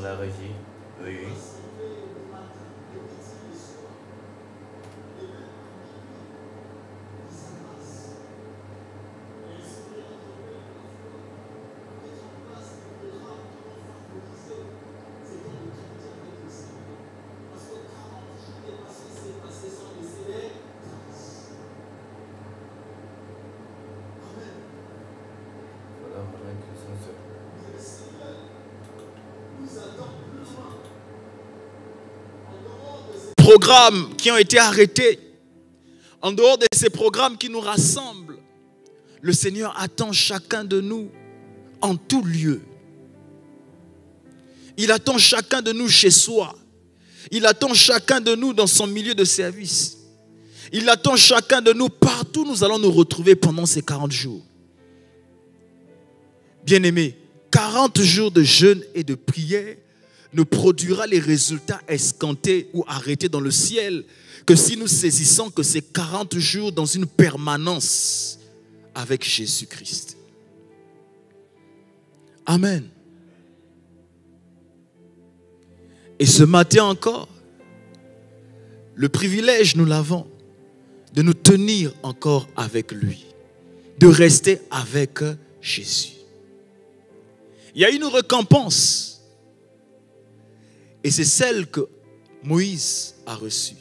la régie. Oui. Programmes qui ont été arrêtés, en dehors de ces programmes qui nous rassemblent, le Seigneur attend chacun de nous en tout lieu. Il attend chacun de nous chez soi. Il attend chacun de nous dans son milieu de service. Il attend chacun de nous partout où nous allons nous retrouver pendant ces 40 jours. Bien-aimés, 40 jours de jeûne et de prière ne produira les résultats escomptés ou arrêtés dans le ciel que si nous saisissons que ces 40 jours dans une permanence avec Jésus-Christ. Amen. Et ce matin encore, le privilège, nous l'avons, de nous tenir encore avec lui, de rester avec Jésus. Il y a une récompense. Et c'est celle que Moïse a reçue.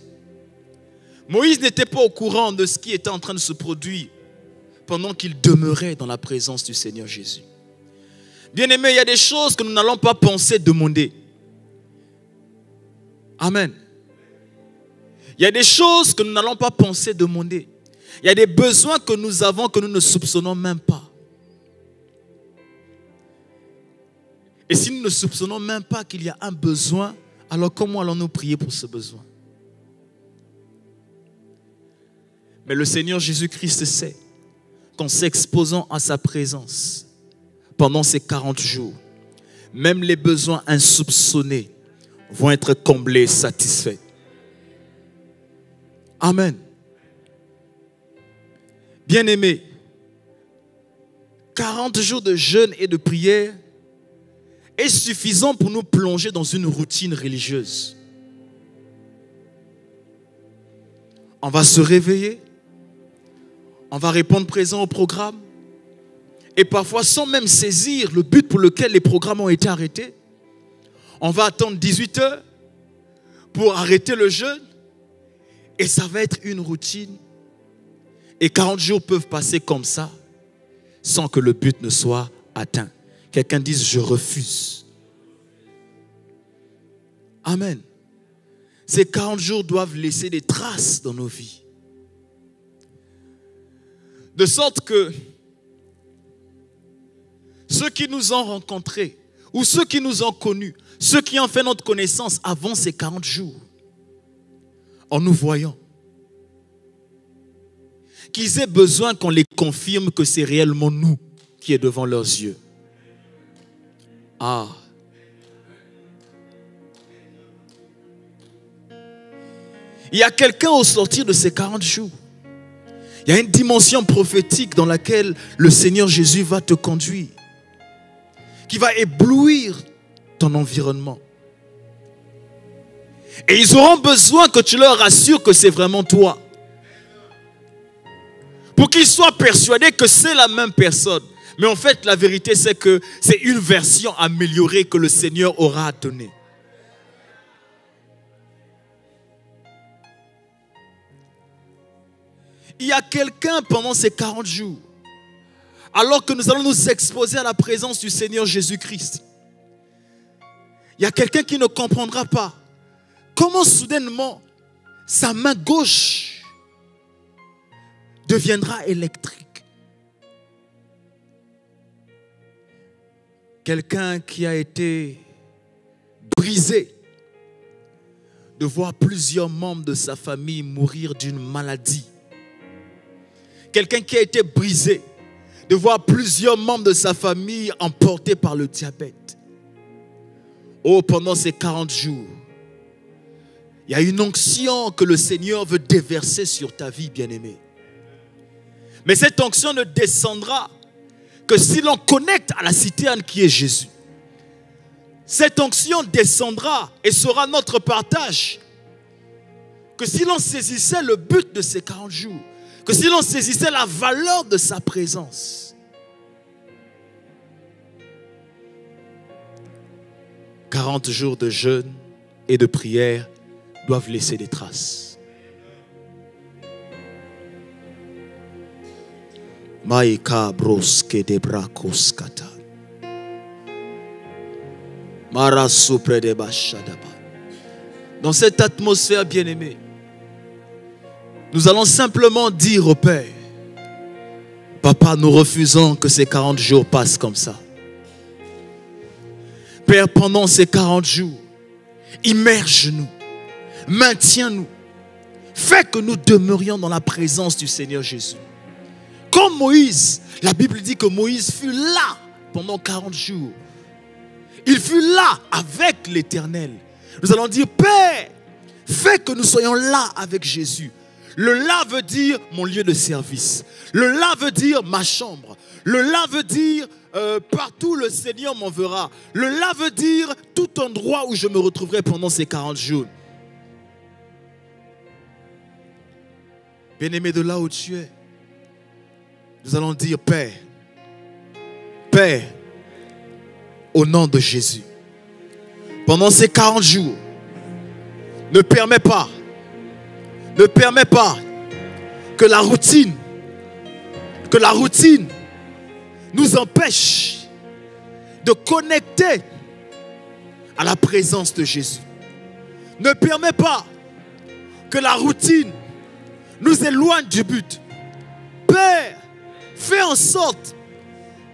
Moïse n'était pas au courant de ce qui était en train de se produire pendant qu'il demeurait dans la présence du Seigneur Jésus. Bien-aimés, il y a des choses que nous n'allons pas penser demander. Amen. Il y a des choses que nous n'allons pas penser demander. Il y a des besoins que nous avons que nous ne soupçonnons même pas. Et si nous ne soupçonnons même pas qu'il y a un besoin, alors comment allons-nous prier pour ce besoin? Mais le Seigneur Jésus-Christ sait qu'en s'exposant à sa présence pendant ces 40 jours, même les besoins insoupçonnés vont être comblés, satisfaits. Amen. Bien-aimés, 40 jours de jeûne et de prière est suffisant pour nous plonger dans une routine religieuse. On va se réveiller, on va répondre présent au programme, et parfois sans même saisir le but pour lequel les programmes ont été arrêtés, on va attendre 18 heures pour arrêter le jeûne, et ça va être une routine, et 40 jours peuvent passer comme ça, sans que le but ne soit atteint. Quelqu'un dise, je refuse. Amen. Ces 40 jours doivent laisser des traces dans nos vies. De sorte que ceux qui nous ont rencontrés, ou ceux qui nous ont connus, ceux qui ont fait notre connaissance avant ces 40 jours, en nous voyant, qu'ils aient besoin qu'on les confirme que c'est réellement nous qui est devant leurs yeux. Ah. Il y a quelqu'un au sortir de ces 40 jours. Il y a une dimension prophétique dans laquelle le Seigneur Jésus va te conduire, qui va éblouir ton environnement. Et ils auront besoin que tu leur rassures que c'est vraiment toi. Pour qu'ils soient persuadés que c'est la même personne. Mais en fait, la vérité, c'est que c'est une version améliorée que le Seigneur aura à donner. Il y a quelqu'un pendant ces 40 jours, alors que nous allons nous exposer à la présence du Seigneur Jésus-Christ. Il y a quelqu'un qui ne comprendra pas comment soudainement sa main gauche deviendra électrique. Quelqu'un qui a été brisé de voir plusieurs membres de sa famille mourir d'une maladie. Quelqu'un qui a été brisé de voir plusieurs membres de sa famille emportés par le diabète. Oh, pendant ces 40 jours, il y a une onction que le Seigneur veut déverser sur ta vie, bien-aimé. Mais cette onction ne descendra que si l'on connecte à la citerne qui est Jésus. cette onction descendra et sera notre partage. Que si l'on saisissait le but de ces 40 jours, que si l'on saisissait la valeur de sa présence, 40 jours de jeûne et de prière doivent laisser des traces. Maïka broske de brakoskata. Marasupre de bashadaba. Dans cette atmosphère bien-aimée, nous allons simplement dire au Père, Papa, nous refusons que ces 40 jours passent comme ça. Père, pendant ces 40 jours, immerge-nous, maintiens-nous, fais que nous demeurions dans la présence du Seigneur Jésus. Comme Moïse, la Bible dit que Moïse fut là pendant 40 jours. Il fut là avec l'Éternel. Nous allons dire, Père, fais que nous soyons là avec Jésus. Le là veut dire mon lieu de service. Le là veut dire ma chambre. Le là veut dire partout le Seigneur m'enverra. Le là veut dire tout endroit où je me retrouverai pendant ces 40 jours. Bien-aimé, de là où tu es, nous allons dire, Père, Père, au nom de Jésus, pendant ces 40 jours, ne permets pas que la routine nous empêche de connecter à la présence de Jésus. Ne permets pas que la routine nous éloigne du but. Père, fais en sorte,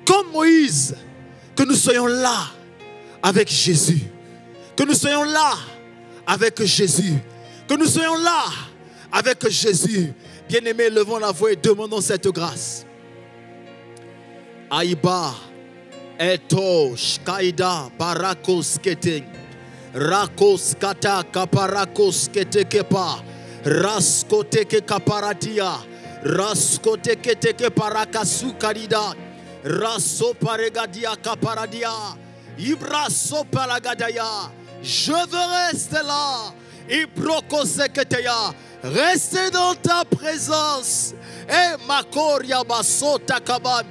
comme Moïse, que nous soyons là avec Jésus. Que nous soyons là avec Jésus. Que nous soyons là avec Jésus. Bien-aimés, levons la voix et demandons cette grâce. Aïba, Eto, Shkaida, Barakos Keteng, Rakos Kata, Kaparakos Ketekepa, Raskoteke Kaparatia, Raskoteke Teke Parakasu Karida, Raso Paregadia Kaparadia, Ibraso Palagadaya. Je veux rester là. Ibrokoseketeya. Rester dans ta présence. Et Makoria Basota Kaban.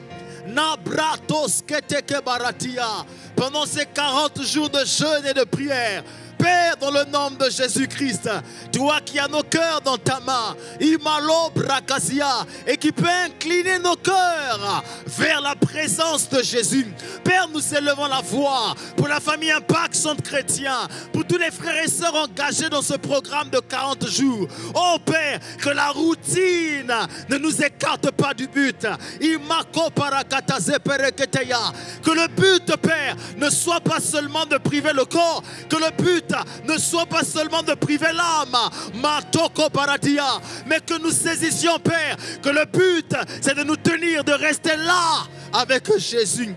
Nabratos Keteke Baratia. Pendant ces 40 jours de jeûne et de prière, Père, dans le nom de Jésus-Christ, toi qui as nos cœurs dans ta main, Imalo Brakasia, et qui peut incliner nos cœurs vers la présence de Jésus. Père, nous élevons la voix pour la famille Impact Centre Chrétien, pour tous les frères et sœurs engagés dans ce programme de 40 jours. Oh Père, que la routine ne nous écarte pas du but. Imako Parakataze Pereketeya. Que le but, Père, ne soit pas seulement de priver le corps, que le but ne soit pas seulement de priver l'âme, Matoko Paradia, mais que nous saigissions, Père, que le but, c'est de nous tenir, de rester là avec Jésus.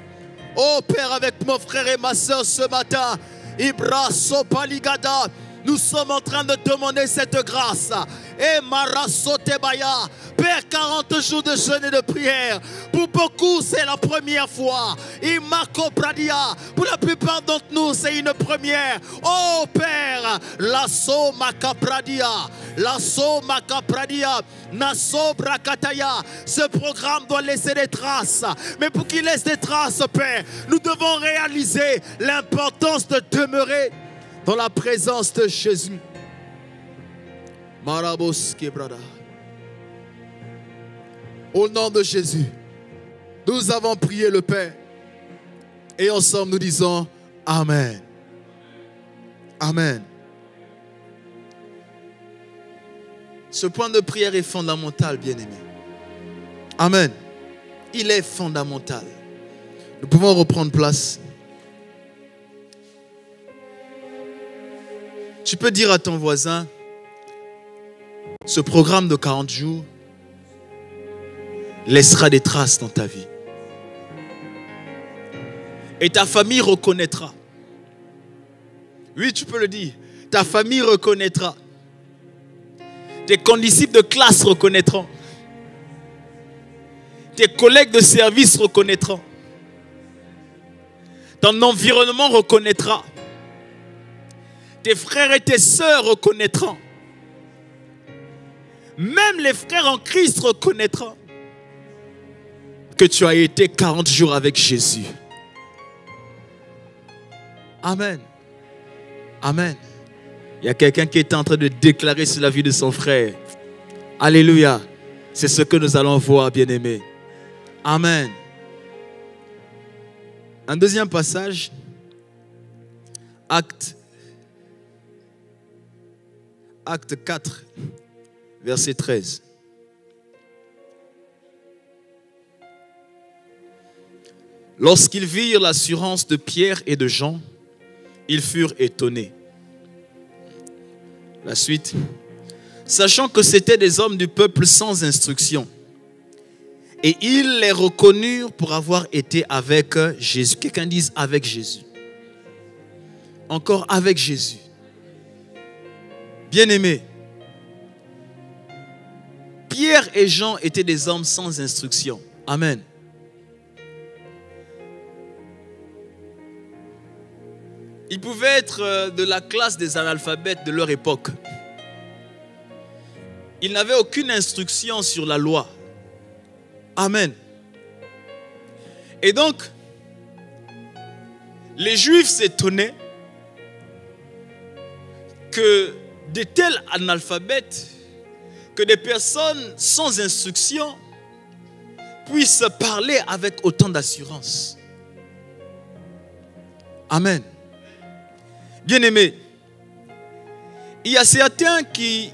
Oh Père, avec mon frère et ma soeur ce matin, Ibra Sopaligada, nous sommes en train de demander cette grâce. Et Marasotebaya, Père, 40 jours de jeûne et de prière. Pour beaucoup, c'est la première fois. Imako Pradia, pour la plupart d'entre nous, c'est une première. Oh Père, Lasso Makapradia, Lasso Makapradia, Nasso Brakataya. Ce programme doit laisser des traces. Mais pour qu'il laisse des traces, Père, nous devons réaliser l'importance de demeurer dans la présence de Jésus. Maraboski brada. Au nom de Jésus, nous avons prié le Père. Et ensemble nous disons Amen. Amen. Ce point de prière est fondamental, bien-aimé. Amen. Il est fondamental. Nous pouvons reprendre place. Tu peux dire à ton voisin, ce programme de 40 jours laissera des traces dans ta vie. Et ta famille reconnaîtra. Oui, tu peux le dire. Ta famille reconnaîtra. Tes condisciples de classe reconnaîtront. Tes collègues de service reconnaîtront. Ton environnement reconnaîtra. tes frères et tes sœurs reconnaîtront. Même les frères en Christ reconnaîtront que tu as été 40 jours avec Jésus. Amen. Amen. Il y a quelqu'un qui est en train de déclarer sur la vie de son frère. Alléluia. C'est ce que nous allons voir, bien-aimés. Amen. Un deuxième passage. Acte 4, verset 13. Lorsqu'ils virent l'assurance de Pierre et de Jean, ils furent étonnés. La suite. Sachant que c'étaient des hommes du peuple sans instruction. Et ils les reconnurent pour avoir été avec Jésus. Quelqu'un dise avec Jésus. Encore avec Jésus. Bien-aimés, Pierre et Jean étaient des hommes sans instruction. Amen. Ils pouvaient être de la classe des analphabètes de leur époque. Ils n'avaient aucune instruction sur la loi. Amen. Et donc, les Juifs s'étonnaient que de tels analphabètes, que des personnes sans instruction puissent parler avec autant d'assurance. Amen. Bien-aimés, il y a certains qui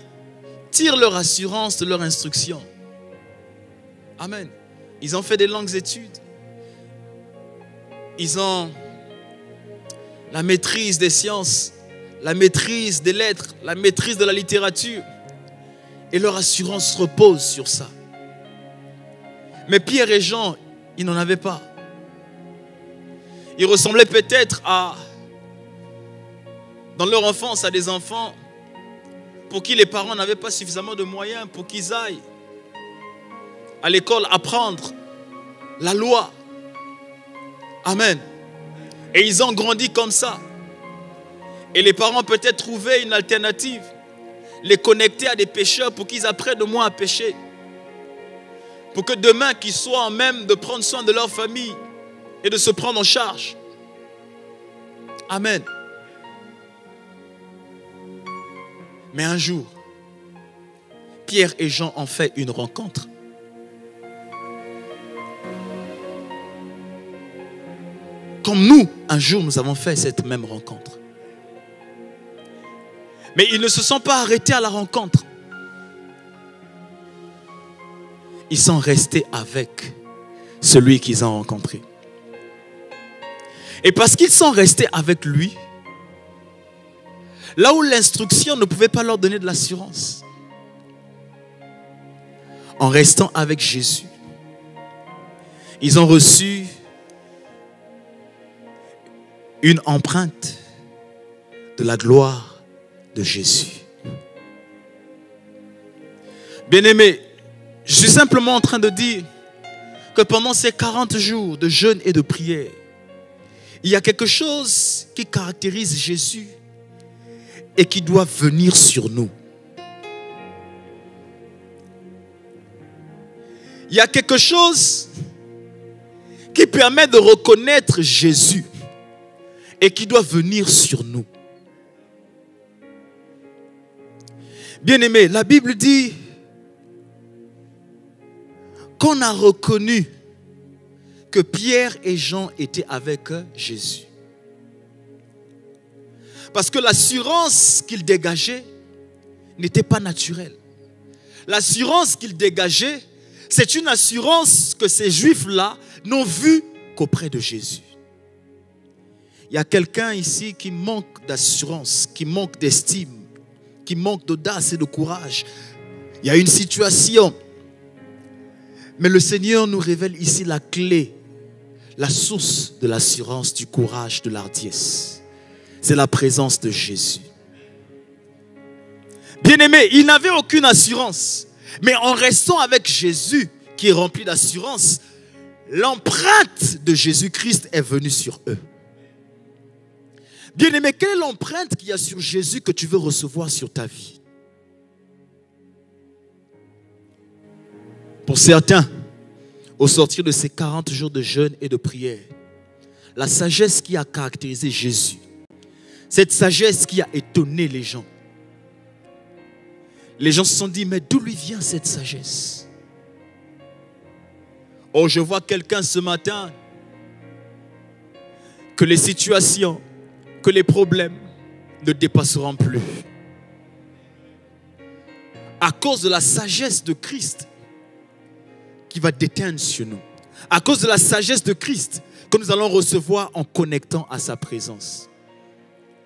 tirent leur assurance de leur instruction. Amen. Ils ont fait des longues études. Ils ont la maîtrise des sciences, la maîtrise des lettres, la maîtrise de la littérature. Et leur assurance repose sur ça. Mais Pierre et Jean, ils n'en avaient pas. Ils ressemblaient peut-être dans leur enfance, à des enfants pour qui les parents n'avaient pas suffisamment de moyens pour qu'ils aillent à l'école apprendre la loi. Amen. Et ils ont grandi comme ça. Et les parents peut-être trouvaient une alternative. Les connecter à des pêcheurs pour qu'ils apprennent au moins à pêcher. Pour que demain, qu'ils soient en même de prendre soin de leur famille et de se prendre en charge. Amen. Mais un jour, Pierre et Jean ont fait une rencontre. Comme nous, un jour, nous avons fait cette même rencontre. Mais ils ne se sont pas arrêtés à la rencontre. Ils sont restés avec celui qu'ils ont rencontré. Et parce qu'ils sont restés avec lui, là où l'instruction ne pouvait pas leur donner de l'assurance, en restant avec Jésus, ils ont reçu une empreinte de la gloire de Jésus. Bien-aimés, je suis simplement en train de dire que pendant ces 40 jours de jeûne et de prière, il y a quelque chose qui caractérise Jésus et qui doit venir sur nous. Il y a quelque chose qui permet de reconnaître Jésus et qui doit venir sur nous. Bien-aimés, la Bible dit qu'on a reconnu que Pierre et Jean étaient avec Jésus. Parce que l'assurance qu'ils dégageaient n'était pas naturelle. L'assurance qu'ils dégageaient, c'est une assurance que ces Juifs-là n'ont vue qu'auprès de Jésus. Il y a quelqu'un ici qui manque d'assurance, qui manque d'estime, qui manque d'audace et de courage. Il y a une situation. Mais le Seigneur nous révèle ici la clé, la source de l'assurance, du courage, de l'hardiesse. C'est la présence de Jésus. Bien-aimés, ils n'avaient aucune assurance. Mais en restant avec Jésus, qui est rempli d'assurance, l'empreinte de Jésus-Christ est venue sur eux. Bien-aimé, quelle est l'empreinte qu'il y a sur Jésus que tu veux recevoir sur ta vie? Pour certains, au sortir de ces 40 jours de jeûne et de prière, la sagesse qui a caractérisé Jésus, cette sagesse qui a étonné les gens se sont dit, mais d'où lui vient cette sagesse? Oh, je vois quelqu'un ce matin, que les situations, que les problèmes ne dépasseront plus. À cause de la sagesse de Christ qui va déteindre sur nous. À cause de la sagesse de Christ que nous allons recevoir en connectant à sa présence.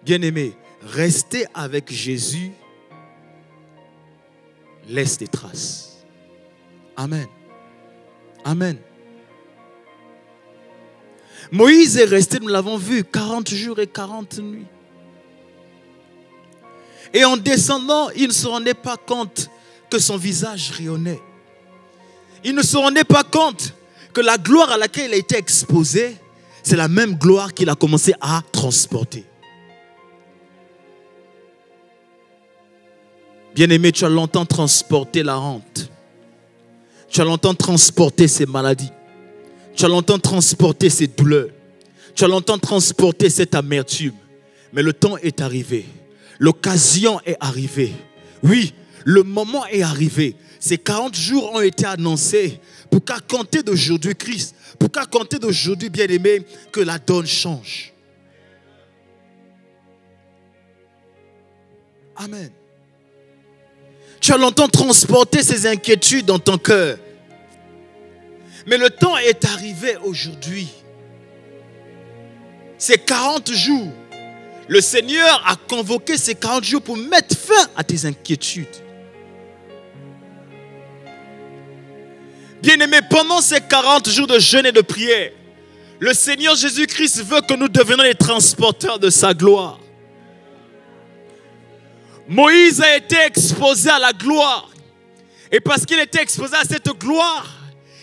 Bien-aimés, rester avec Jésus laisse des traces. Amen. Amen. Moïse est resté, nous l'avons vu, 40 jours et 40 nuits. Et en descendant, il ne se rendait pas compte que son visage rayonnait. Il ne se rendait pas compte que la gloire à laquelle il a été exposé, c'est la même gloire qu'il a commencé à transporter. Bien-aimé, tu as longtemps transporté la honte. Tu as longtemps transporté ces maladies. Tu as longtemps transporté ces douleurs. Tu as longtemps transporté cette amertume. Mais le temps est arrivé. L'occasion est arrivée. Oui, le moment est arrivé. Ces 40 jours ont été annoncés pour qu'à compter d'aujourd'hui, Christ, pour qu'à compter d'aujourd'hui, bien-aimé, que la donne change. Amen. Tu as longtemps transporté ces inquiétudes dans ton cœur. Mais le temps est arrivé aujourd'hui. Ces 40 jours, le Seigneur a convoqué ces 40 jours pour mettre fin à tes inquiétudes. Bien-aimés, pendant ces 40 jours de jeûne et de prière, le Seigneur Jésus-Christ veut que nous devenions les transporteurs de sa gloire. Moïse a été exposé à la gloire. Et parce qu'il était exposé à cette gloire,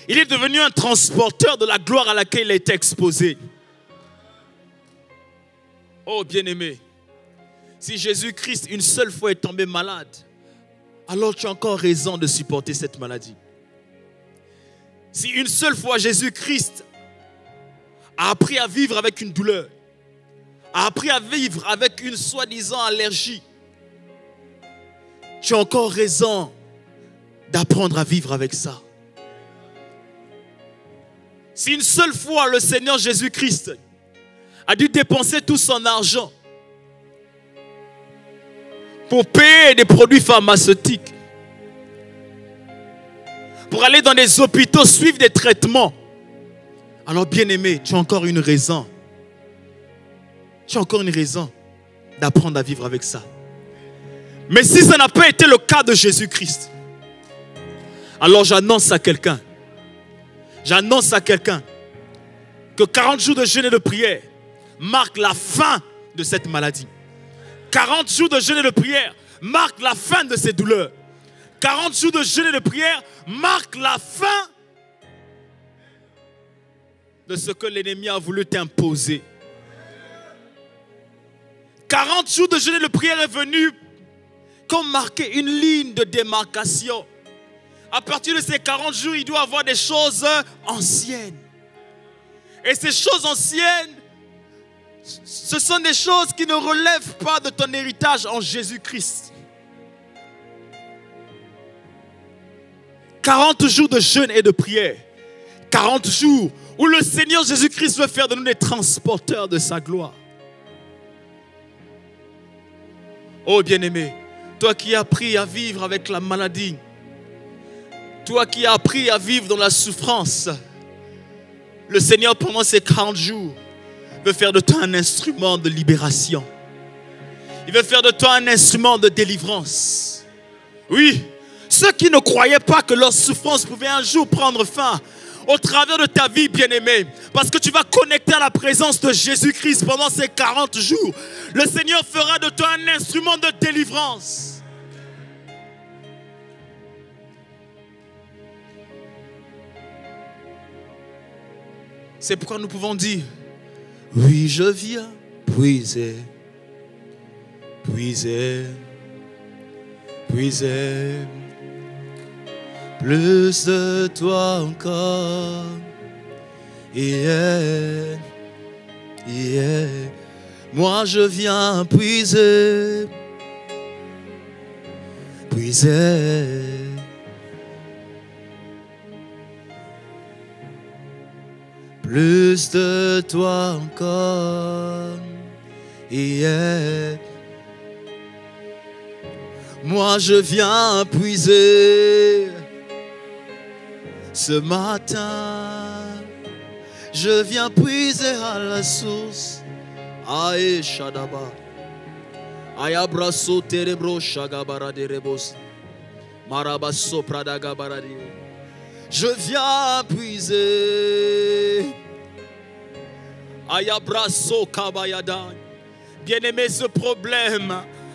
il est devenu un transporteur de la gloire à laquelle il a été exposé. Oh bien-aimé, si Jésus-Christ une seule fois est tombé malade, alors tu as encore raison de supporter cette maladie. Si une seule fois Jésus-Christ a appris à vivre avec une douleur, a appris à vivre avec une soi-disant allergie, tu as encore raison d'apprendre à vivre avec ça. Si une seule fois le Seigneur Jésus-Christ a dû dépenser tout son argent pour payer des produits pharmaceutiques, pour aller dans des hôpitaux, suivre des traitements, alors bien-aimé, tu as encore une raison. Tu as encore une raison d'apprendre à vivre avec ça. Mais si ça n'a pas été le cas de Jésus-Christ, alors j'annonce à quelqu'un que 40 jours de jeûne et de prière marquent la fin de cette maladie. 40 jours de jeûne et de prière marquent la fin de ces douleurs. 40 jours de jeûne et de prière marquent la fin de ce que l'ennemi a voulu t'imposer. 40 jours de jeûne et de prière est venu comme marquer une ligne de démarcation. À partir de ces 40 jours, il doit y avoir des choses anciennes. Et ces choses anciennes, ce sont des choses qui ne relèvent pas de ton héritage en Jésus-Christ. 40 jours de jeûne et de prière. 40 jours où le Seigneur Jésus-Christ veut faire de nous des transporteurs de sa gloire. Oh bien-aimé, toi qui as appris à vivre avec la maladie, toi qui as appris à vivre dans la souffrance, le Seigneur pendant ces 40 jours veut faire de toi un instrument de libération. Il veut faire de toi un instrument de délivrance. Oui, ceux qui ne croyaient pas que leur souffrance pouvait un jour prendre fin au travers de ta vie, bien-aimée, parce que tu vas connecter à la présence de Jésus-Christ pendant ces 40 jours, le Seigneur fera de toi un instrument de délivrance. C'est pourquoi nous pouvons dire, oui, je viens puiser, puiser, puiser plus de toi encore. Yeah, yeah. Moi je viens puiser, puiser. Plus de toi encore. Yeah. Moi je viens puiser ce matin. Je viens puiser à la source. Aïe Shadaba. Aïe abraso terebro shagabara de rebos. Marabaso pradagabaradi. Je viens puiser. Aïe abraso kabayada. Bien-aimé, ce problème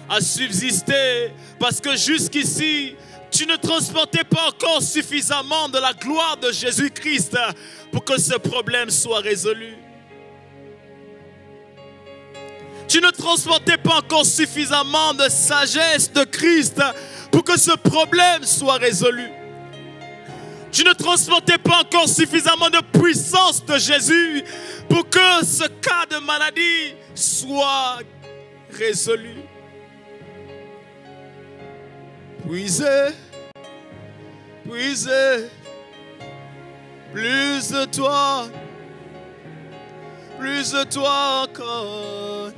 a subsisté parce que jusqu'ici, tu ne transportais pas encore suffisamment de la gloire de Jésus-Christ pour que ce problème soit résolu. Tu ne transportais pas encore suffisamment de sagesse de Christ pour que ce problème soit résolu. Tu ne transportais pas encore suffisamment de puissance de Jésus pour que ce cas de maladie soit résolu. Puiser, puiser, plus de toi encore.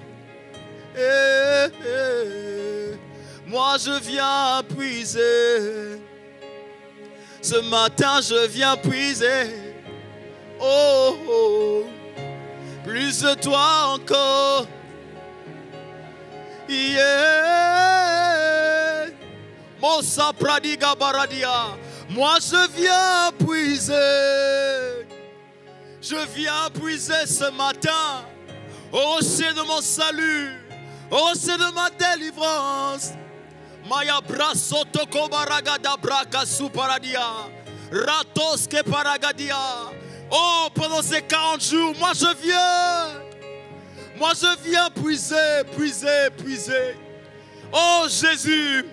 Moi je viens puiser. Ce matin je viens puiser. Oh, oh. Plus de toi encore. Yeah. Mosa pradiga baradia. Moi je viens puiser. Je viens puiser ce matin au rocher de mon salut, au rocher de ma délivrance. Maya braso toko baragada braka suparadia. Ratos ke paragadia. Oh, pendant ces 40 jours, moi je viens puiser, puiser, puiser. Oh Jésus,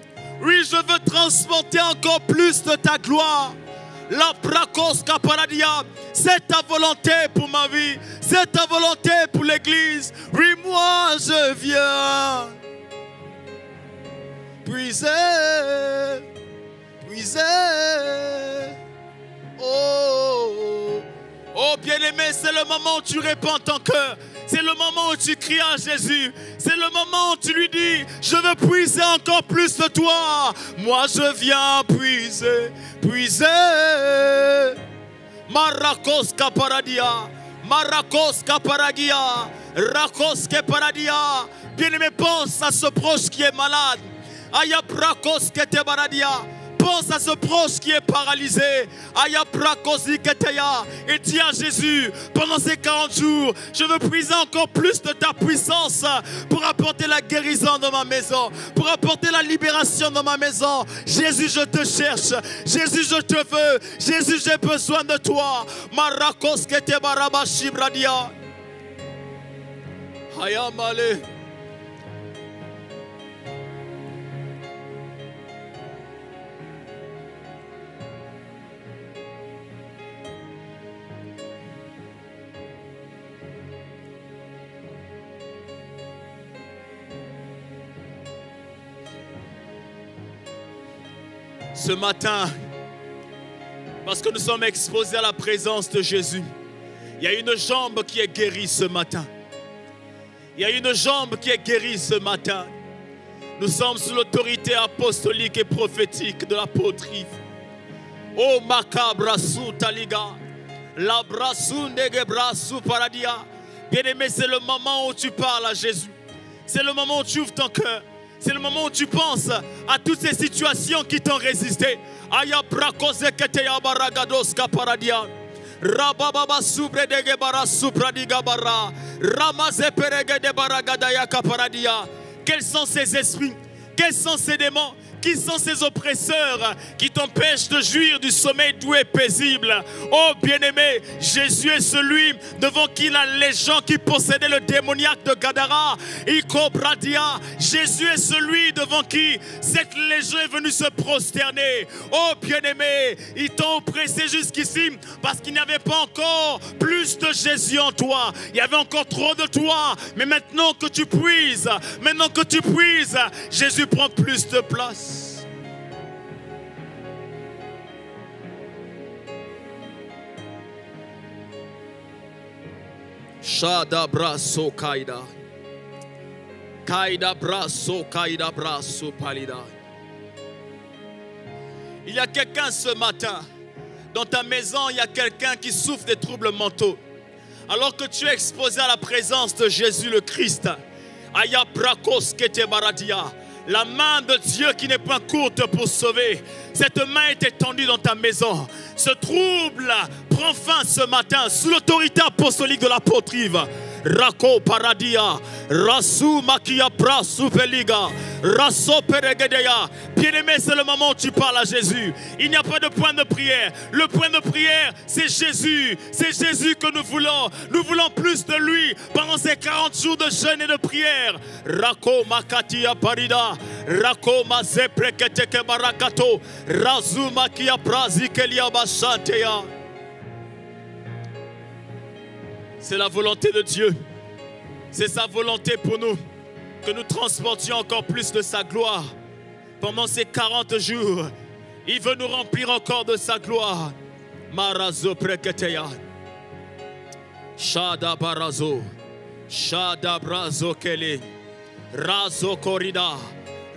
oui, je veux transporter encore plus de ta gloire. La prakos kaparadia. C'est ta volonté pour ma vie. C'est ta volonté pour l'église. Oui, moi je viens puiser, puiser. Oh, oh bien-aimé, c'est le moment où tu répands ton cœur. C'est le moment où tu cries à Jésus. C'est le moment où tu lui dis, je veux puiser encore plus de toi. Moi je viens puiser, puiser. Marakos kaparadia, Marakos kaparagia, Rakos kaparadia. Bien-aimé, pense à ce proche qui est malade. Aya brakos kete baradia. Pense à ce proche qui est paralysé. Aya brakos iketeya. Et dis à Jésus, pendant ces 40 jours, je veux puiser encore plus de ta puissance pour apporter la guérison dans ma maison, pour apporter la libération dans ma maison. Jésus, je te cherche. Jésus, je te veux. Jésus, j'ai besoin de toi. Marakos kete barabashi bradia. Aya male. Ce matin, parce que nous sommes exposés à la présence de Jésus, il y a une jambe qui est guérie ce matin. Il y a une jambe qui est guérie ce matin. Nous sommes sous l'autorité apostolique et prophétique de l'apôtre Yves. Oh makabrasu taliga, labrasu negebrasu paradia. Bien-aimé, c'est le moment où tu parles à Jésus. C'est le moment où tu ouvres ton cœur. C'est le moment où tu penses à toutes ces situations qui t'ont résisté. Aya brakose keteya baragados kaparadia. Rababa subre de gebara supradiga bara. Ramaze perege de baragadaya kaparadia. Quels sont ces esprits? Quels sont ces démons Qui sont ces oppresseurs qui t'empêchent de jouir du sommeil doux et paisible? Oh bien-aimé, Jésus est celui devant qui les gens qui possédaient le démoniaque de Gadara, Jésus est celui devant qui cette légion est venue se prosterner. Oh bien-aimé, ils t'ont oppressé jusqu'ici parce qu'il n'y avait pas encore plus de Jésus en toi. Il y avait encore trop de toi. Mais maintenant que tu puises, Jésus prend plus de place. Shada braso kaida. Kaida braso palida. Il y a quelqu'un ce matin. Dans ta maison, il y a quelqu'un qui souffre des troubles mentaux. Alors que tu es exposé à la présence de Jésus le Christ. Aya brakos kete baradia. La main de Dieu qui n'est pas courte pour sauver. Cette main est étendue dans ta maison. Ce trouble prend fin ce matin sous l'autorité apostolique de l'apôtre Yves. Rako paradia, rasu makia prasu peliga, raso peregedeya. Bien-aimé, c'est le moment où tu parles à Jésus. Il n'y a pas de point de prière. Le point de prière, c'est Jésus. C'est Jésus que nous voulons. Nous voulons plus de lui pendant ces 40 jours de jeûne et de prière. Rako makatia parida, rako mazepreketeke barakato, razu makia prazikelia bashanteya. C'est la volonté de Dieu. C'est sa volonté pour nous que nous transportions encore plus de sa gloire. Pendant ces 40 jours, il veut nous remplir encore de sa gloire. Marazo preketeya. Shada barazo. Shada brazo kele. Razo korida.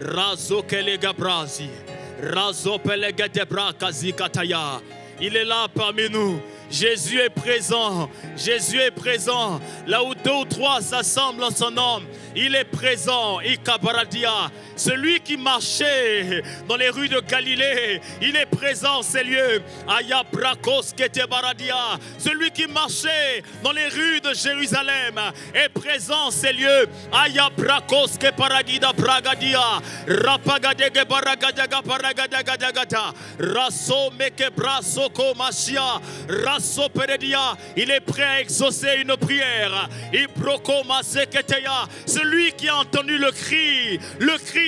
Razo kele gabrazi. Razo pelegedebra kazikataya. Il est là parmi nous. Jésus est présent. Jésus est présent. Là où 2 ou 3 s'assemblent en son nom, il est présent. Ikabaradia. Celui qui marchait dans les rues de Galilée, il est présent en ces lieux. Aya brakos kete baradia. Celui qui marchait dans les rues de Jérusalem est présent en ces lieux. Aya brakos ke paragida bragadia. Rapagadege baragadaga paragadagata. Raso meke braso ko machia. Raso peredia. Il est prêt à exaucer une prière. Ibroko maseketeya. Celui qui a entendu le cri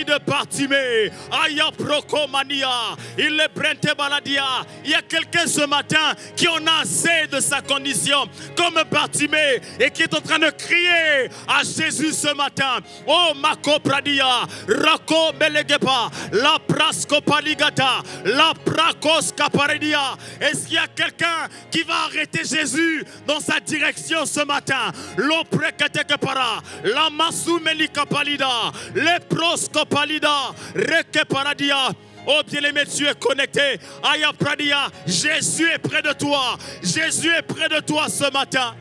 de Bartimée. Aya procomania. Il est brente baladia. Il y a quelqu'un ce matin qui en a assez de sa condition, comme Bartimée, et qui est en train de crier à Jésus ce matin. Oh Mako Pradia, Rako Belegepa, la Prasco Paligata, la Prakos Kaparedia. Est-ce qu'il y a quelqu'un qui va arrêter Jésus dans sa direction ce matin? L'Opreketekepara, la Masumelika Palida, les Prosco Palida, Reke Paradia. Oh bien-aimé, tu es connecté. Aya Pradia, Jésus est près de toi. Jésus est près de toi ce matin.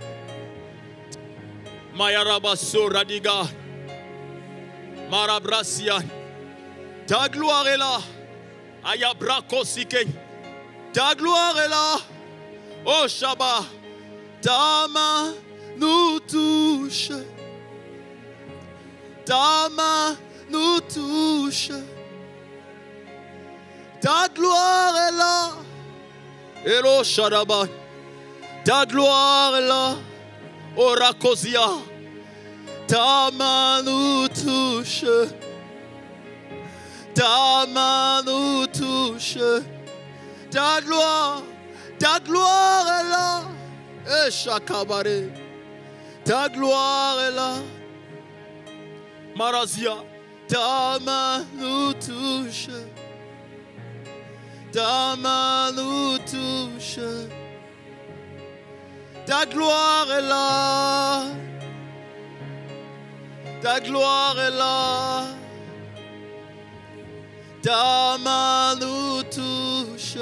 Mayarabaso Radiga, Marabrasia. Ta gloire est là. Aya Brakosike. Ta gloire est là. Oh Shabbat. Ta main nous touche. Ta main nous touche. Ta gloire est là. Elo Shadaba. Ta gloire est là. Orakosia. Ta main nous touche. Ta main nous touche. Ta gloire est là. Eshakabare. Ta gloire est là. Marazia. Ta main nous touche. Ta main nous touche. Ta gloire est là. Ta gloire est là. Ta main nous touche.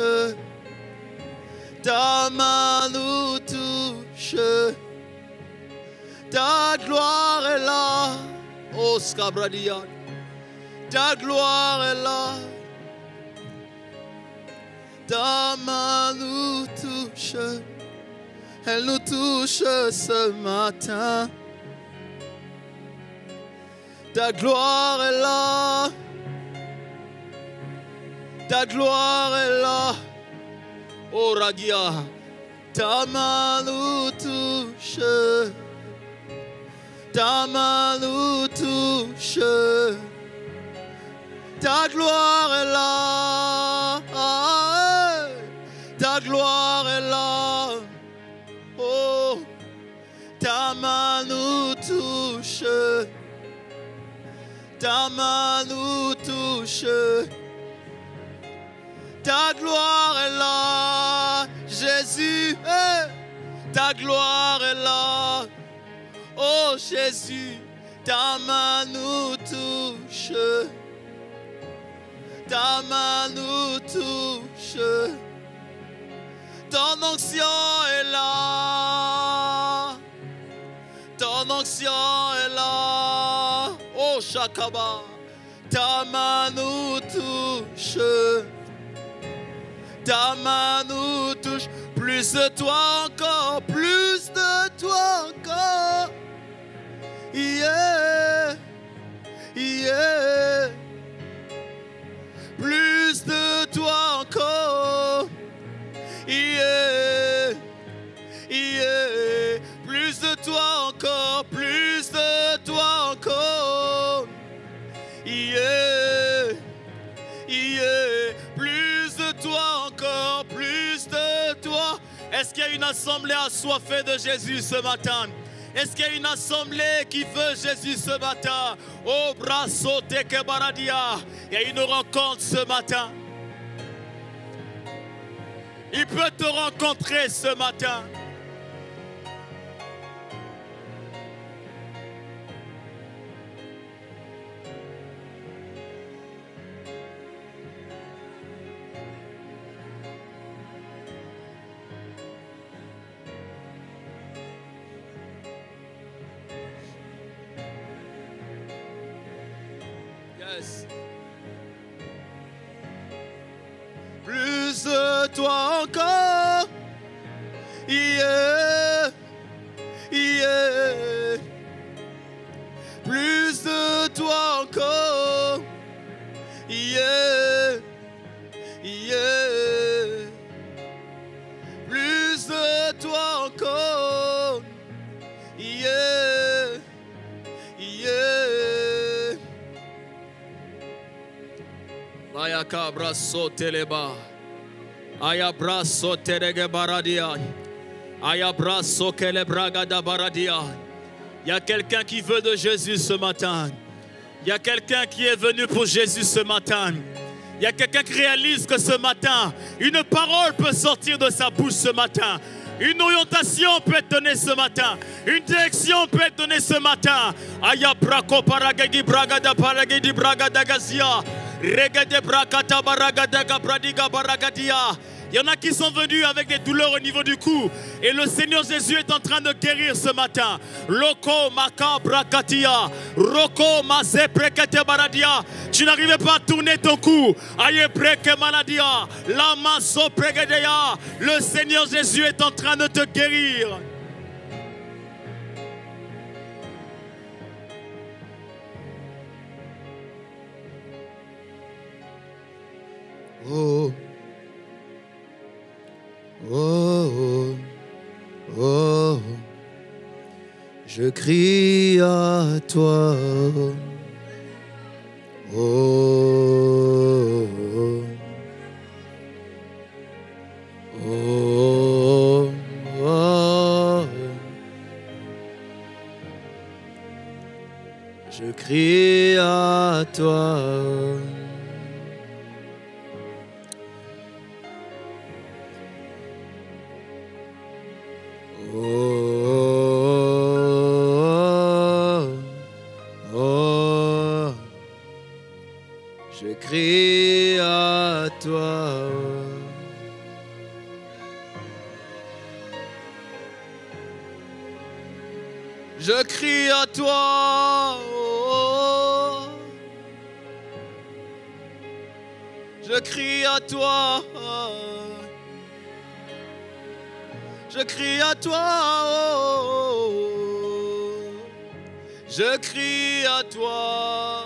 Ta main nous touche. Ta gloire est là. Oh Skabradia. Ta gloire est là. Ta main nous touche. Elle nous touche ce matin. Ta gloire est là. Ta gloire est là. Oh Ragia. Ta main nous touche. Ta main nous touche. Ta gloire est là. Ta gloire est là. Oh, ta main nous touche. Ta main nous touche. Ta gloire est là, Jésus. Ta gloire est là. Oh Jésus, ta main nous touche. Ta main nous touche. Ton onction est là. Ton onction est là. Oh Shakaba, ta main nous touche. Ta main nous touche. Plus de toi encore, plus de toi encore. Yeah, yeah. Plus de toi encore. Yeah, yeah. Plus de toi encore, plus de toi encore. Yeah, yeah. Plus de toi encore, plus de toi. Est-ce qu'il y a une assemblée assoiffée de Jésus ce matin? Est-ce qu'il y a une assemblée qui veut Jésus ce matin? Oh, brasso teke baradia. Il y a une rencontre ce matin. Il peut te rencontrer ce matin. Yes. Plus de toi encore. Yeah, yeah. Plus de toi encore. Yeah, yeah. Plus de toi encore. Yeah, yeah. Vaya cabra soteleba. Aya brasso terege baradia. Aya brasso kele braga da baradia. Il y a quelqu'un qui veut de Jésus ce matin. Il y a quelqu'un qui est venu pour Jésus ce matin. Il y a quelqu'un qui réalise que ce matin, une parole peut sortir de sa bouche ce matin. Une orientation peut être donnée ce matin. Une direction peut être donnée ce matin. Aya brako paragagi braga da paragidi braga da gazia. Regade brakata baragada gabradiga baragadia. Il y en a qui sont venus avec des douleurs au niveau du cou. Et le Seigneur Jésus est en train de guérir ce matin. Loko makabrakatia. Roko mazeprekete baradia. Tu n'arrivais pas à tourner ton cou. Aye breke maladia. Lama sopregedea. Le Seigneur Jésus est en train de te guérir. Oh. Oh, oh, oh, je crie à toi. Oh, oh, oh, oh. Je crie à toi. Oh, oh, je crie à toi. Je crie à toi. Oh, je crie à toi. Je crie à toi, oh, je crie à toi.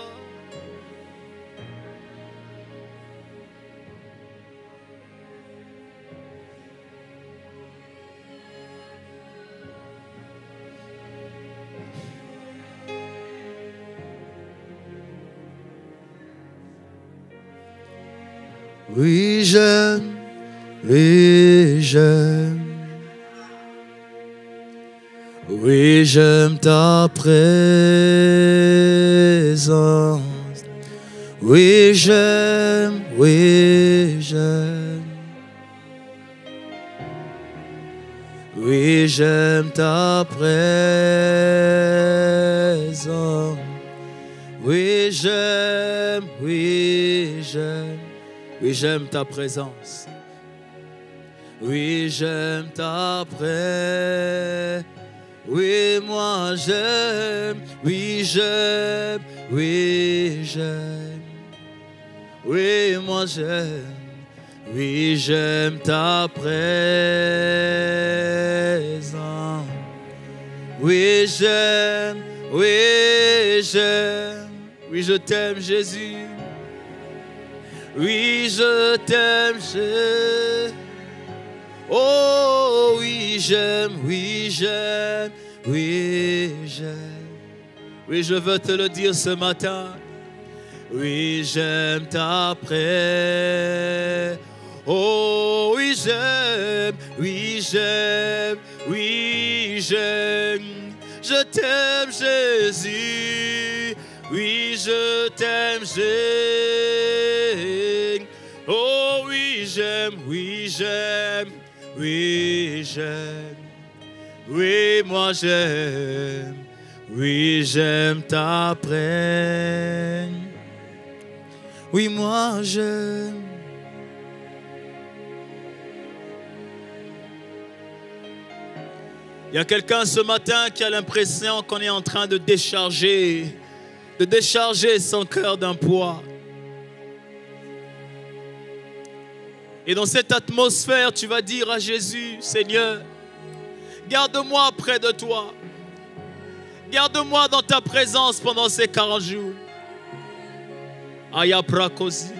Oui, j'aime, oui, j'aime. Oui, j'aime ta présence. Oui, j'aime, oui, j'aime. Oui, j'aime ta présence. Oui, j'aime, oui, j'aime. Oui, j'aime ta présence. Oui, j'aime ta présence. Oui, moi j'aime. Oui, j'aime. Oui, j'aime. Oui, moi j'aime. Oui, j'aime ta présence. Oui, j'aime. Oui, j'aime. Oui, je t'aime, Jésus. Oui, je t'aime, Jésus. Oh, oui, j'aime, oui, j'aime, oui, j'aime. Oui, je veux te le dire ce matin. Oui, j'aime ta présence. Oh, oui, j'aime, oui, j'aime, oui, j'aime. Je t'aime, Jésus. Oui, je t'aime, Jésus. Oh, oui, j'aime, oui, j'aime. Oui, j'aime. Oui, moi j'aime. Oui, j'aime ta présence. Oui, moi j'aime. Il y a quelqu'un ce matin qui a l'impression qu'on est en train de décharger son cœur d'un poids. Et dans cette atmosphère, tu vas dire à Jésus, Seigneur, garde-moi près de toi. Garde-moi dans ta présence pendant ces 40 jours. Aya prakosi.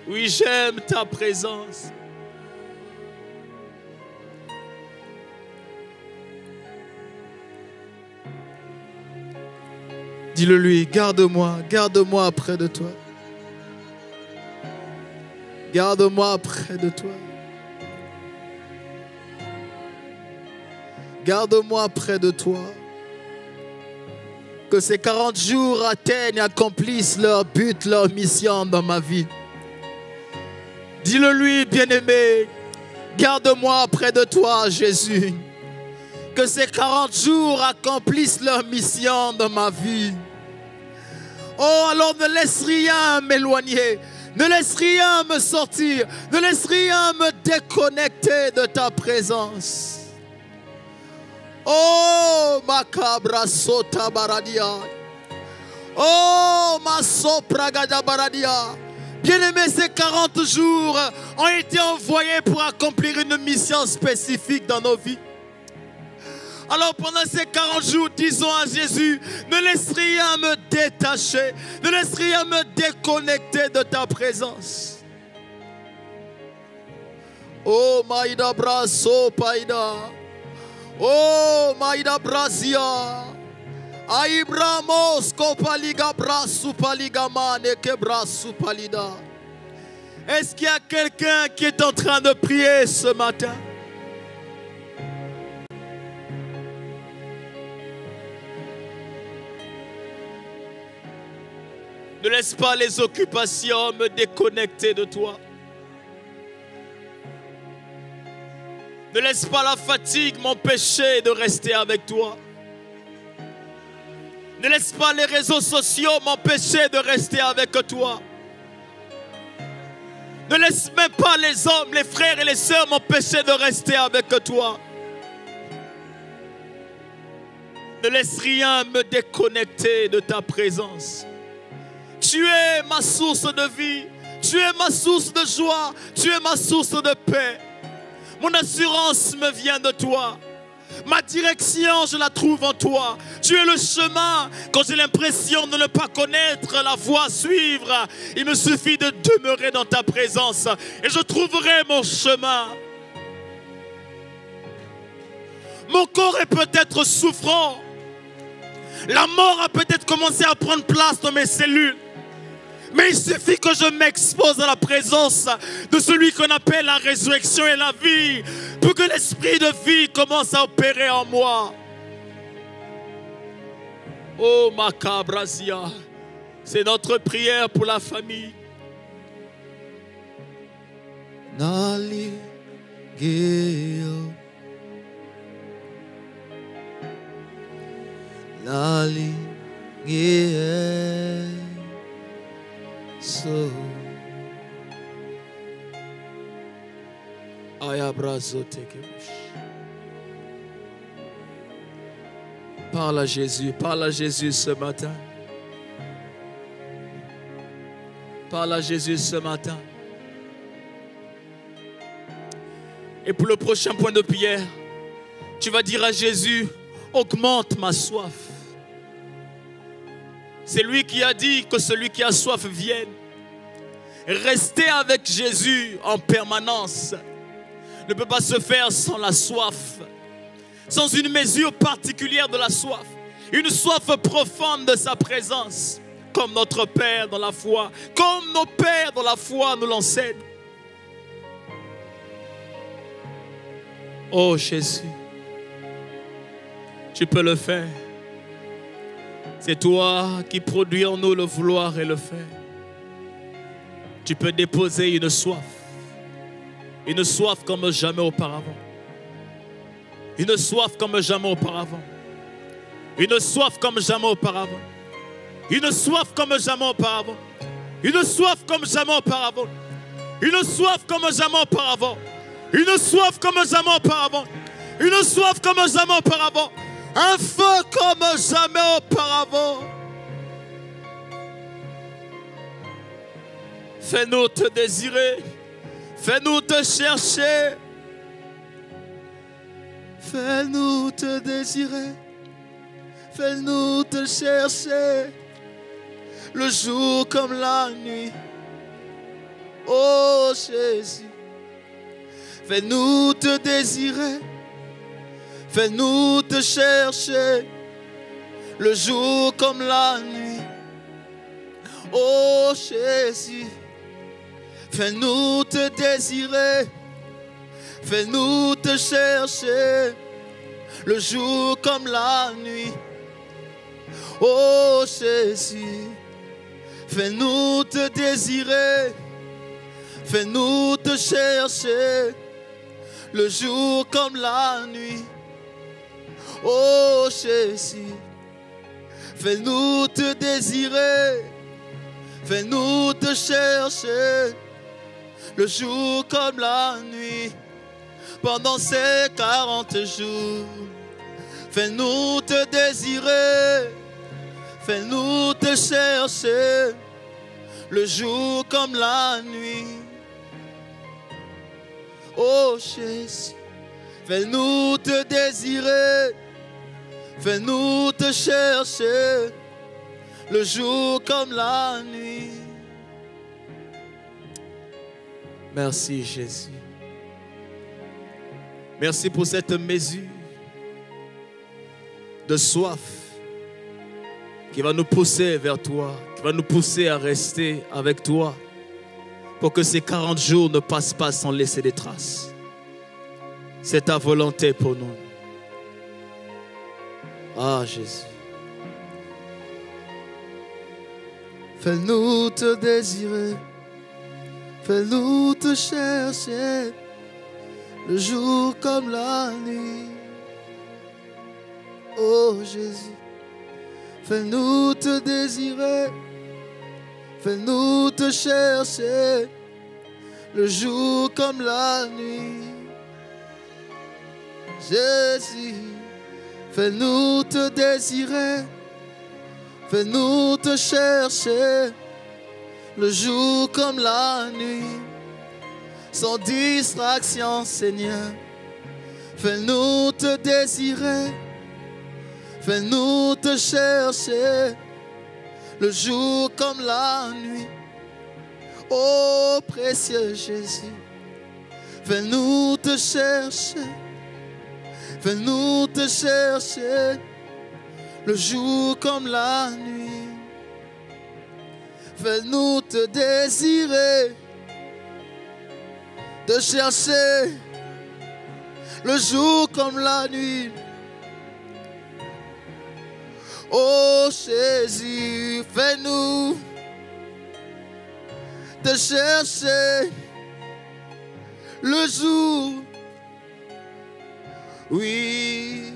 Oui, j'aime ta présence. Dis-le lui, garde-moi près de toi. Garde-moi près de toi. Garde-moi près de toi. Que ces 40 jours atteignent et accomplissent leur but, leur mission dans ma vie. Dis-le lui, bien-aimé. Garde-moi près de toi, Jésus. Que ces 40 jours accomplissent leur mission dans ma vie. Oh, alors ne laisse rien m'éloigner. Ne laisse rien me sortir. Ne laisse rien me déconnecter de ta présence. Oh, macabra sota baradia. Oh, ma sopragada baradia. Bien-aimés, ces 40 jours ont été envoyés pour accomplir une mission spécifique dans nos vies. Alors pendant ces 40 jours, disons à Jésus, ne laisse rien me détacher, ne laisse rien me déconnecter de ta présence. Oh, maïda braso païda. Oh, maïda brasia. Aibramos kopaliga brasu paligamane ke brasu palida. Est-ce qu'il y a quelqu'un qui est en train de prier ce matin? Ne laisse pas les occupations me déconnecter de toi. Ne laisse pas la fatigue m'empêcher de rester avec toi. Ne laisse pas les réseaux sociaux m'empêcher de rester avec toi. Ne laisse même pas les hommes, les frères et les sœurs m'empêcher de rester avec toi. Ne laisse rien me déconnecter de ta présence. Tu es ma source de vie, tu es ma source de joie, tu es ma source de paix. Mon assurance me vient de toi. Ma direction, je la trouve en toi. Tu es le chemin. Quand j'ai l'impression de ne pas connaître la voie à suivre, il me suffit de demeurer dans ta présence et je trouverai mon chemin. Mon corps est peut-être souffrant. La mort a peut-être commencé à prendre place dans mes cellules. Mais il suffit que je m'expose à la présence de celui qu'on appelle la résurrection et la vie, pour que l'esprit de vie commence à opérer en moi. Oh Macabrazia, c'est notre prière pour la famille. Nali Geo Nali Geo So Ayabrazo Tekebush. Parle à Jésus ce matin. Parle à Jésus ce matin. Et pour le prochain point de prière, tu vas dire à Jésus, augmente ma soif. C'est lui qui a dit que celui qui a soif vienne. Rester avec Jésus en permanence ne peut pas se faire sans la soif, sans une mesure particulière de la soif, une soif profonde de sa présence, comme notre Père dans la foi, comme nos pères dans la foi nous l'enseignent. Oh Jésus, tu peux le faire. C'est toi qui produis en nous le vouloir et le faire. Tu peux déposer une soif comme jamais auparavant. Une soif comme jamais auparavant. Une soif comme jamais auparavant. Une soif comme jamais auparavant. Une soif comme jamais auparavant. Une soif comme jamais auparavant. Une soif comme jamais auparavant. Une soif comme jamais auparavant. Un feu comme jamais auparavant. Fais-nous te désirer. Fais-nous te chercher. Fais-nous te désirer. Fais-nous te chercher. Le jour comme la nuit. Oh Jésus. Fais-nous te désirer. Fais-nous te chercher. Le jour comme la nuit. Oh Jésus. Fais-nous te désirer. Fais-nous te chercher. Le jour comme la nuit. Oh Jésus. Fais-nous te désirer. Fais-nous te chercher. Le jour comme la nuit. Oh Jésus. Fais-nous te désirer. Fais-nous te chercher. Le jour comme la nuit. Pendant ces 40 jours. Fais-nous te désirer. Fais-nous te chercher. Le jour comme la nuit. Oh Jésus. Fais-nous te désirer. Fais-nous te chercher. Le jour comme la nuit. Merci Jésus. Merci pour cette mesure de soif qui va nous pousser vers toi, qui va nous pousser à rester avec toi pour que ces 40 jours ne passent pas sans laisser des traces. C'est ta volonté pour nous. Ah Jésus. Fais-nous te désirer. Fais-nous te chercher. Le jour comme la nuit. Oh Jésus. Fais-nous te désirer. Fais-nous te chercher. Le jour comme la nuit. Jésus. Fais-nous te désirer. Fais-nous te chercher. Le jour comme la nuit. Sans distraction, Seigneur. Fais-nous te désirer. Fais-nous te chercher. Le jour comme la nuit. Oh précieux Jésus. Fais-nous te chercher. Fais-nous te chercher. Le jour comme la nuit. fais-nous te désirer, te chercher le jour comme la nuit. Oh Jésus, fais-nous te chercher le jour. Oui,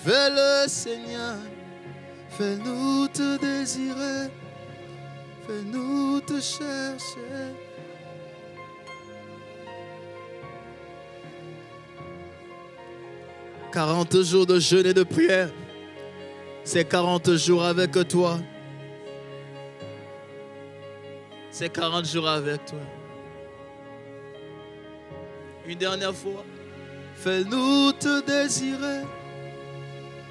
fais-le Seigneur, fais-nous te désirer, fais-nous te chercher. « 40 jours de jeûne et de prière, c'est 40 jours avec toi. C'est 40 jours avec toi. Une dernière fois. Fais-nous te désirer,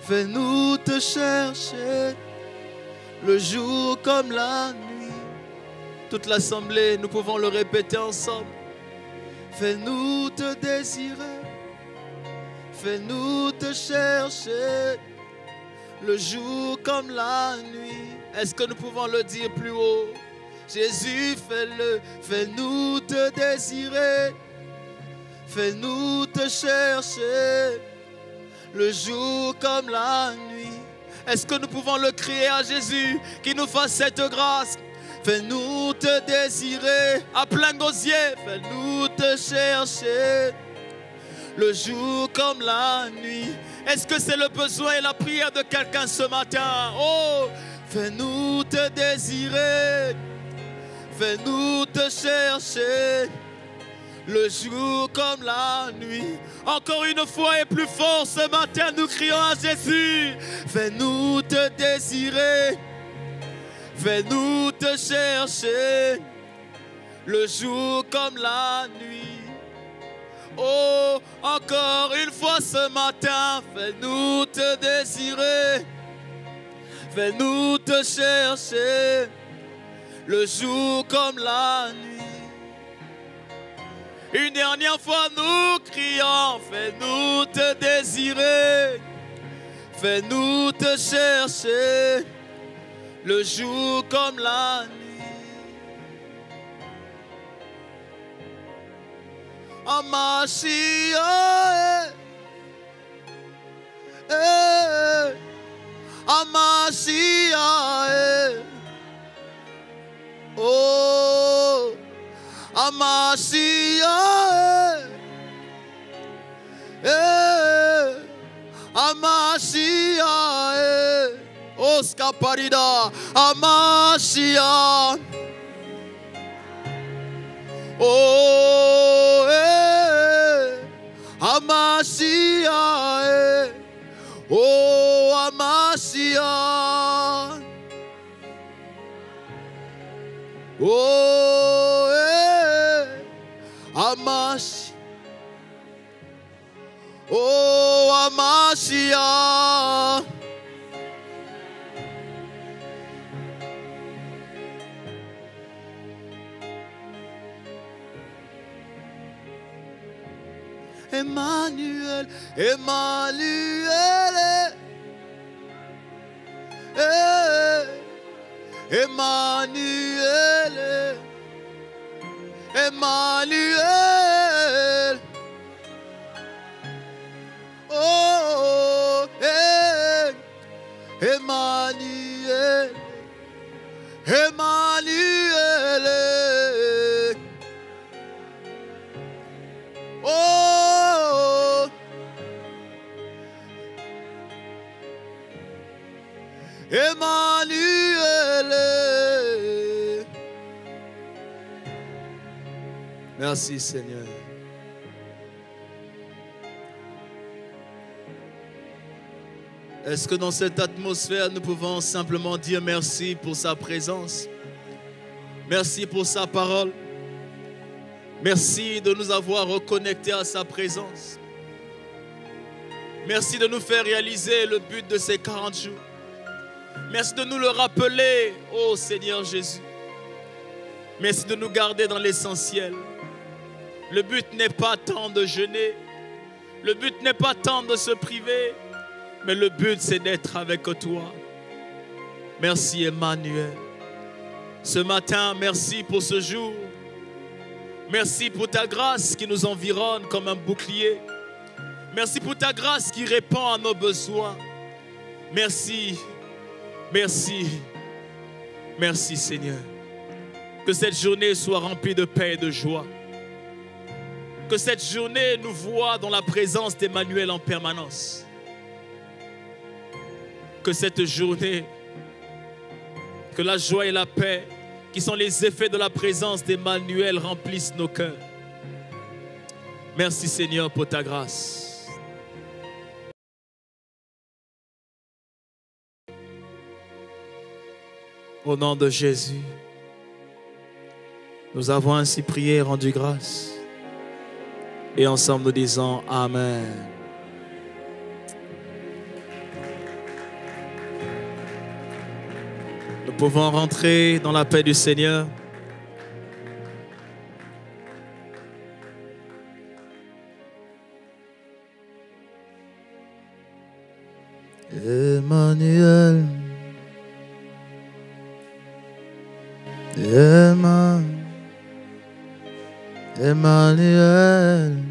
fais-nous te chercher, le jour comme la nuit. Toute l'assemblée, nous pouvons le répéter ensemble. Fais-nous te désirer, fais-nous te chercher, le jour comme la nuit. Est-ce que nous pouvons le dire plus haut? Jésus, fais-le, fais-nous te désirer, fais-nous te chercher, le jour comme la nuit. Est-ce que nous pouvons le crier à Jésus, qui nous fasse cette grâce? Fais-nous te désirer à plein gosier, fais-nous te chercher, le jour comme la nuit. Est-ce que c'est le besoin et la prière de quelqu'un ce matin? Oh, fais-nous te désirer, fais-nous te chercher, le jour comme la nuit. Encore une fois et plus fort ce matin, nous crions à Jésus. Fais-nous te désirer, fais-nous te chercher, le jour comme la nuit. Oh, encore une fois ce matin, fais-nous te désirer, fais-nous te chercher, le jour comme la nuit. Une dernière fois, nous crions, fais-nous te désirer, fais-nous te chercher, le jour comme la nuit. Amashia, Amashia, oh, Amashia, Amashia, Oscar Parida, Amashia, oh, Amashia, oh, Amashia, oh, Amash, oh, Amashia, Emmanuel, Emmanuel, Emmanuel, Emmanuel, oh, Emmanuel, Emmanuel, oh, Emmanuel. Merci Seigneur. Est-ce que dans cette atmosphère, nous pouvons simplement dire merci pour sa présence? Merci pour sa parole. Merci de nous avoir reconnectés à sa présence. Merci de nous faire réaliser le but de ces 40 jours. Merci de nous le rappeler, ô Seigneur Jésus. Merci de nous garder dans l'essentiel. Le but n'est pas tant de jeûner. Le but n'est pas tant de se priver. Mais le but, c'est d'être avec toi. Merci Emmanuel. Ce matin, merci pour ce jour. Merci pour ta grâce qui nous environne comme un bouclier. Merci pour ta grâce qui répond à nos besoins. Merci, merci, merci Seigneur. Que cette journée soit remplie de paix et de joie. Que cette journée nous voie dans la présence d'Emmanuel en permanence. Que cette journée, que la joie et la paix, qui sont les effets de la présence d'Emmanuel, remplissent nos cœurs. Merci Seigneur pour ta grâce. Au nom de Jésus, nous avons ainsi prié et rendu grâce. Et ensemble nous disons Amen. Nous pouvons rentrer dans la paix du Seigneur. Emmanuel, Emmanuel.